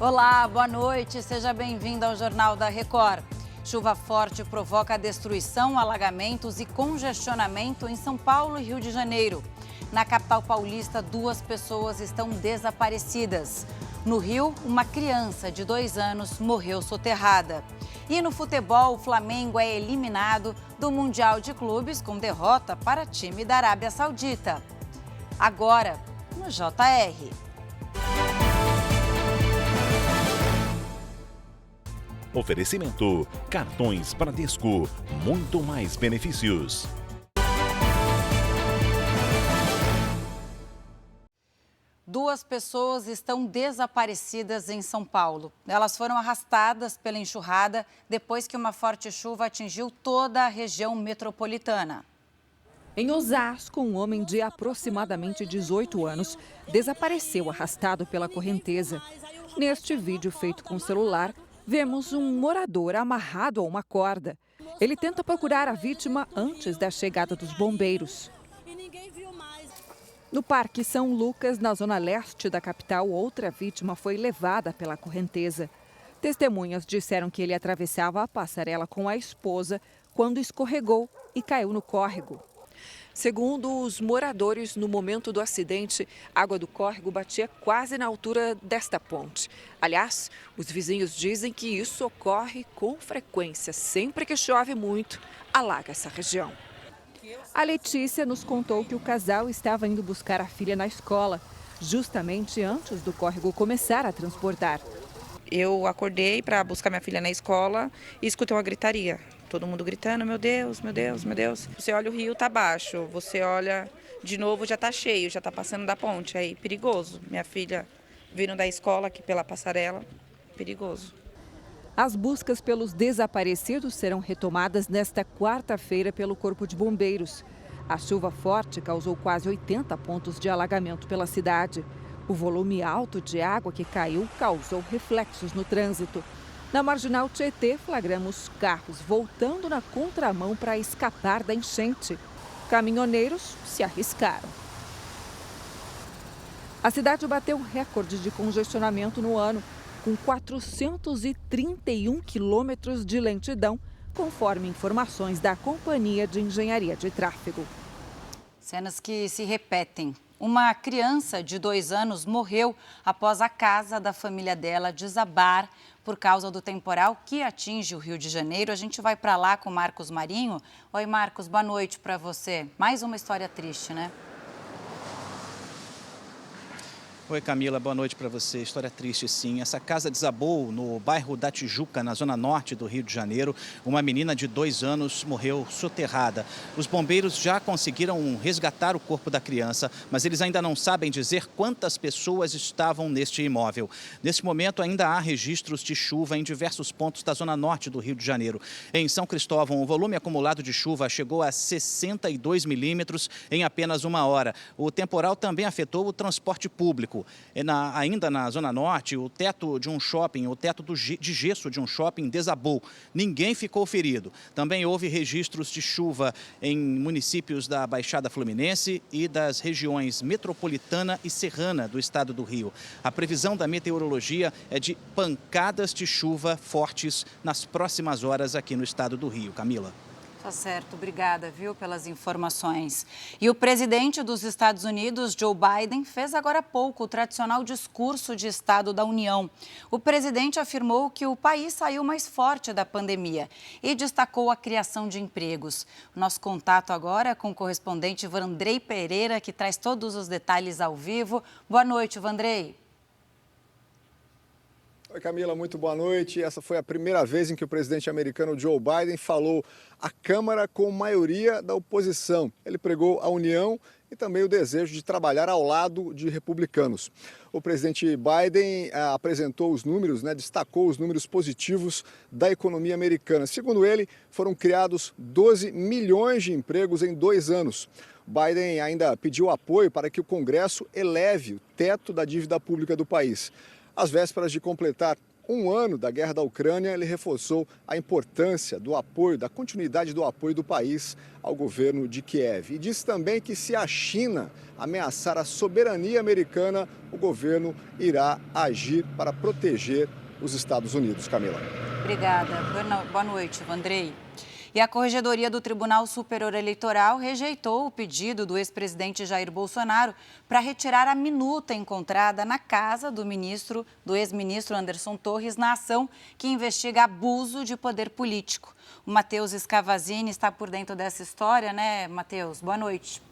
Olá, boa noite. Seja bem-vindo ao Jornal da Record. Chuva forte provoca destruição, alagamentos e congestionamento em São Paulo e Rio de Janeiro. Na capital paulista, 2 pessoas estão desaparecidas. No Rio, uma criança de 2 anos morreu soterrada. E no futebol, o Flamengo é eliminado do Mundial de Clubes com derrota para time da Arábia Saudita. Agora, no JR. Oferecimento: cartões Bradesco, muito mais benefícios. Duas pessoas estão desaparecidas em São Paulo. Elas foram arrastadas pela enxurrada depois que uma forte chuva atingiu toda a região metropolitana. Em Osasco, um homem de aproximadamente 18 anos desapareceu arrastado pela correnteza. Neste vídeo feito com celular, vemos um morador amarrado a uma corda. Ele tenta procurar a vítima antes da chegada dos bombeiros. No Parque São Lucas, na zona leste da capital, outra vítima foi levada pela correnteza. Testemunhas disseram que ele atravessava a passarela com a esposa quando escorregou e caiu no córrego. Segundo os moradores, no momento do acidente, a água do córrego batia quase na altura desta ponte. Aliás, os vizinhos dizem que isso ocorre com frequência. Sempre que chove muito, alaga essa região. A Letícia nos contou que o casal estava indo buscar a filha na escola, justamente antes do córrego começar a transbordar. Eu acordei para buscar minha filha na escola e escutei uma gritaria. Todo mundo gritando, meu Deus, meu Deus, meu Deus. Você olha o rio, tá baixo. Você olha de novo, já tá cheio, já tá passando da ponte. Aí, perigoso. Minha filha vindo da escola aqui pela passarela, perigoso. As buscas pelos desaparecidos serão retomadas nesta quarta-feira pelo Corpo de Bombeiros. A chuva forte causou quase 80 pontos de alagamento pela cidade. O volume alto de água que caiu causou reflexos no trânsito. Na Marginal Tietê, flagramos carros voltando na contramão para escapar da enchente. Caminhoneiros se arriscaram. A cidade bateu recorde de congestionamento no ano, com 431 quilômetros de lentidão, conforme informações da Companhia de Engenharia de Tráfego. Cenas que se repetem. Uma criança de 2 anos morreu após a casa da família dela desabar por causa do temporal que atinge o Rio de Janeiro. A gente vai para lá com o Marcos Marinho. Oi, Marcos, boa noite para você. Mais uma história triste, né? Oi, Camila, boa noite para você. História triste, sim. Essa casa desabou no bairro da Tijuca, na zona norte do Rio de Janeiro. Uma menina de 2 anos morreu soterrada. Os bombeiros já conseguiram resgatar o corpo da criança, mas eles ainda não sabem dizer quantas pessoas estavam neste imóvel. Neste momento, ainda há registros de chuva em diversos pontos da zona norte do Rio de Janeiro. Em São Cristóvão, o volume acumulado de chuva chegou a 62 milímetros em apenas 1 hora. O temporal também afetou o transporte público. Ainda na Zona Norte, o teto de um shopping, o teto de gesso de um shopping desabou. Ninguém ficou ferido. Também houve registros de chuva em municípios da Baixada Fluminense e das regiões metropolitana e serrana do estado do Rio. A previsão da meteorologia é de pancadas de chuva fortes nas próximas horas aqui no estado do Rio. Camila. Tá certo, obrigada, viu, pelas informações. E o presidente dos Estados Unidos, Joe Biden, fez agora há pouco o tradicional discurso de Estado da União. O presidente afirmou que o país saiu mais forte da pandemia e destacou a criação de empregos. Nosso contato agora é com o correspondente Vandrei Pereira, que traz todos os detalhes ao vivo. Boa noite, Vandrei. Oi, Camila, muito boa noite. Essa foi a primeira vez em que o presidente americano Joe Biden falou à Câmara com maioria da oposição. Ele pregou a união e também o desejo de trabalhar ao lado de republicanos. O presidente Biden apresentou os números, destacou os números positivos da economia americana. Segundo ele, foram criados 12 milhões de empregos em 2 anos. Biden ainda pediu apoio para que o Congresso eleve o teto da dívida pública do país. Às vésperas de completar um ano da guerra da Ucrânia, ele reforçou a importância do apoio, da continuidade do apoio do país ao governo de Kiev. E disse também que se a China ameaçar a soberania americana, o governo irá agir para proteger os Estados Unidos. Camila. Obrigada. Boa noite, Vandrei. E a Corregedoria do Tribunal Superior Eleitoral rejeitou o pedido do ex-presidente Jair Bolsonaro para retirar a minuta encontrada na casa do ex-ministro Anderson Torres na ação que investiga abuso de poder político. O Matheus Scavazini está por dentro dessa história, né, Matheus? Boa noite.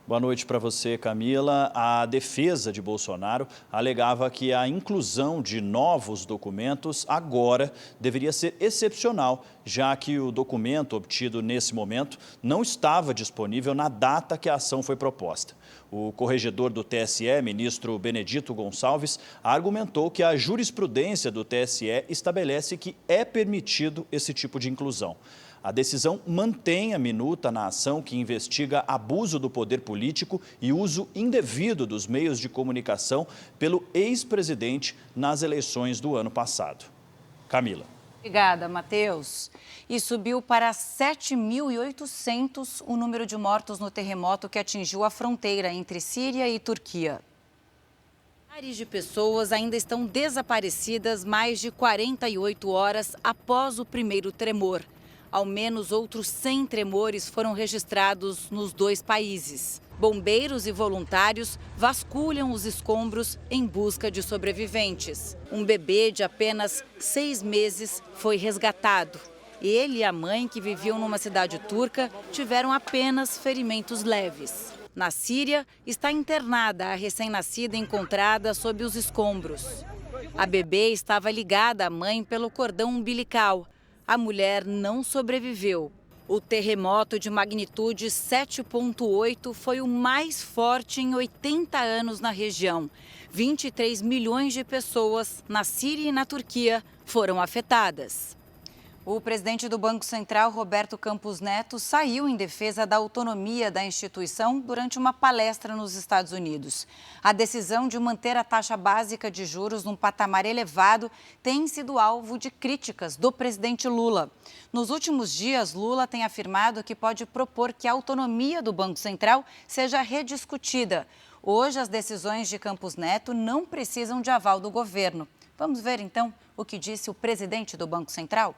Boa noite para você, Camila. A defesa de Bolsonaro alegava que a inclusão de novos documentos agora deveria ser excepcional, já que o documento obtido nesse momento não estava disponível na data que a ação foi proposta. O corregedor do TSE, ministro Benedito Gonçalves, argumentou que a jurisprudência do TSE estabelece que é permitido esse tipo de inclusão. A decisão mantém a minuta na ação que investiga abuso do poder político e uso indevido dos meios de comunicação pelo ex-presidente nas eleições do ano passado. Camila. Obrigada, Matheus. E subiu para 7.800 o número de mortos no terremoto que atingiu a fronteira entre Síria e Turquia. Milhares de pessoas ainda estão desaparecidas mais de 48 horas após o primeiro tremor. Ao menos outros 100 tremores foram registrados nos dois países. Bombeiros e voluntários vasculham os escombros em busca de sobreviventes. Um bebê de apenas 6 meses foi resgatado. Ele e a mãe, que viviam numa cidade turca, tiveram apenas ferimentos leves. Na Síria, está internada a recém-nascida encontrada sob os escombros. A bebê estava ligada à mãe pelo cordão umbilical. A mulher não sobreviveu. O terremoto de magnitude 7,8 foi o mais forte em 80 anos na região. 23 milhões de pessoas na Síria e na Turquia foram afetadas. O presidente do Banco Central, Roberto Campos Neto, saiu em defesa da autonomia da instituição durante uma palestra nos Estados Unidos. A decisão de manter a taxa básica de juros num patamar elevado tem sido alvo de críticas do presidente Lula. Nos últimos dias, Lula tem afirmado que pode propor que a autonomia do Banco Central seja rediscutida. Hoje, as decisões de Campos Neto não precisam de aval do governo. Vamos ver, então, o que disse o presidente do Banco Central?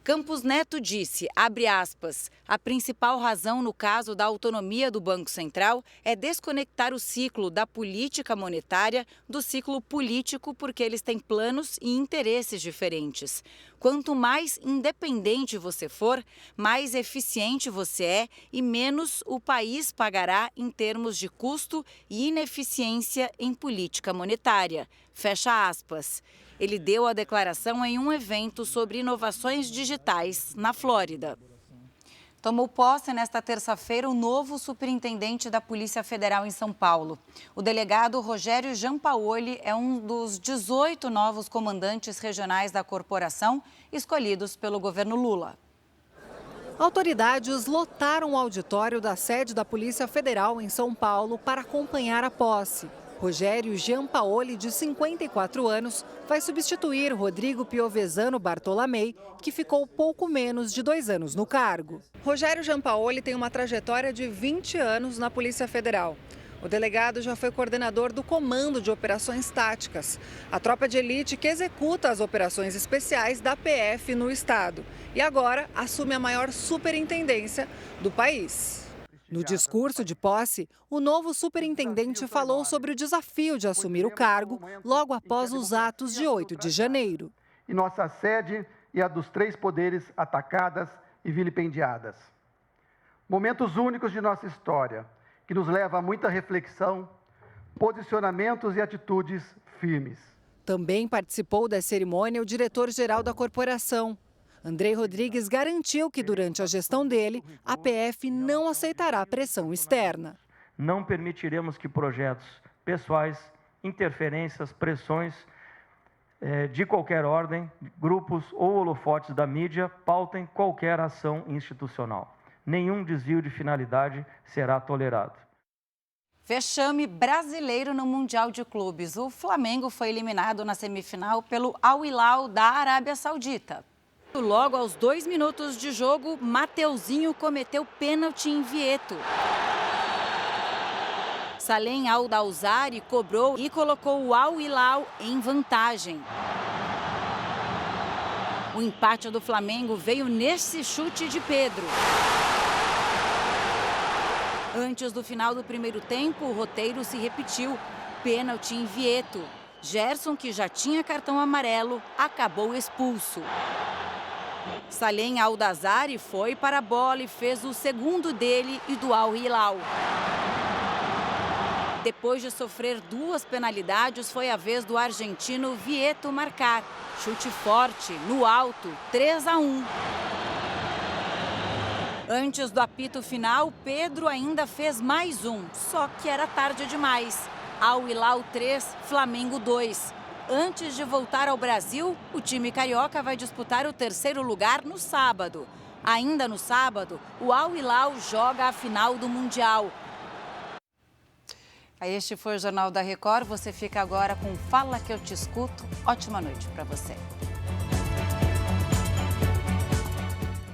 Campos Neto disse, abre aspas, a principal razão no caso da autonomia do Banco Central é desconectar o ciclo da política monetária do ciclo político porque eles têm planos e interesses diferentes. Quanto mais independente você for, mais eficiente você é e menos o país pagará em termos de custo e ineficiência em política monetária. Fecha aspas. Ele deu a declaração em um evento sobre inovações digitais na Flórida. Tomou posse nesta terça-feira o novo superintendente da Polícia Federal em São Paulo. O delegado Rogério Giampaoli é um dos 18 novos comandantes regionais da corporação escolhidos pelo governo Lula. Autoridades lotaram o auditório da sede da Polícia Federal em São Paulo para acompanhar a posse. Rogério Giampaoli, de 54 anos, vai substituir Rodrigo Piovesano Bartolomei, que ficou pouco menos de 2 anos no cargo. Rogério Giampaoli tem uma trajetória de 20 anos na Polícia Federal. O delegado já foi coordenador do Comando de Operações Táticas, a tropa de elite que executa as operações especiais da PF no estado. E agora assume a maior superintendência do país. No discurso de posse, o novo superintendente falou sobre o desafio de assumir o cargo logo após os atos de 8 de janeiro. E nossa sede e a dos 3 poderes atacadas e vilipendiadas. Momentos únicos de nossa história, que nos leva a muita reflexão, posicionamentos e atitudes firmes. Também participou da cerimônia o diretor-geral da corporação. Andrei Rodrigues garantiu que, durante a gestão dele, a PF não aceitará pressão externa. Não permitiremos que projetos pessoais, interferências, pressões de qualquer ordem, grupos ou holofotes da mídia pautem qualquer ação institucional. Nenhum desvio de finalidade será tolerado. Vexame brasileiro no Mundial de Clubes. O Flamengo foi eliminado na semifinal pelo Al Hilal da Arábia Saudita. Logo aos 2 minutos de jogo, Mateuzinho cometeu pênalti em Vieto. Salem Al-Dawsari cobrou e colocou o Al Hilal em vantagem. O empate do Flamengo veio nesse chute de Pedro. Antes do final do primeiro tempo, o roteiro se repetiu. Pênalti em Vieto. Gerson, que já tinha cartão amarelo, acabou expulso. Salem Al-Dawsari foi para a bola e fez o segundo dele e do Al Hilal. Depois de sofrer 2 penalidades, foi a vez do argentino Vieto marcar. Chute forte, no alto, 3-1. Antes do apito final, Pedro ainda fez mais um, só que era tarde demais. Al Hilal 3, Flamengo 2. Antes de voltar ao Brasil, o time carioca vai disputar o 3º lugar no sábado. Ainda no sábado, o Al Hilal joga a final do Mundial. Este foi o Jornal da Record. Você fica agora com Fala que eu te escuto. Ótima noite para você.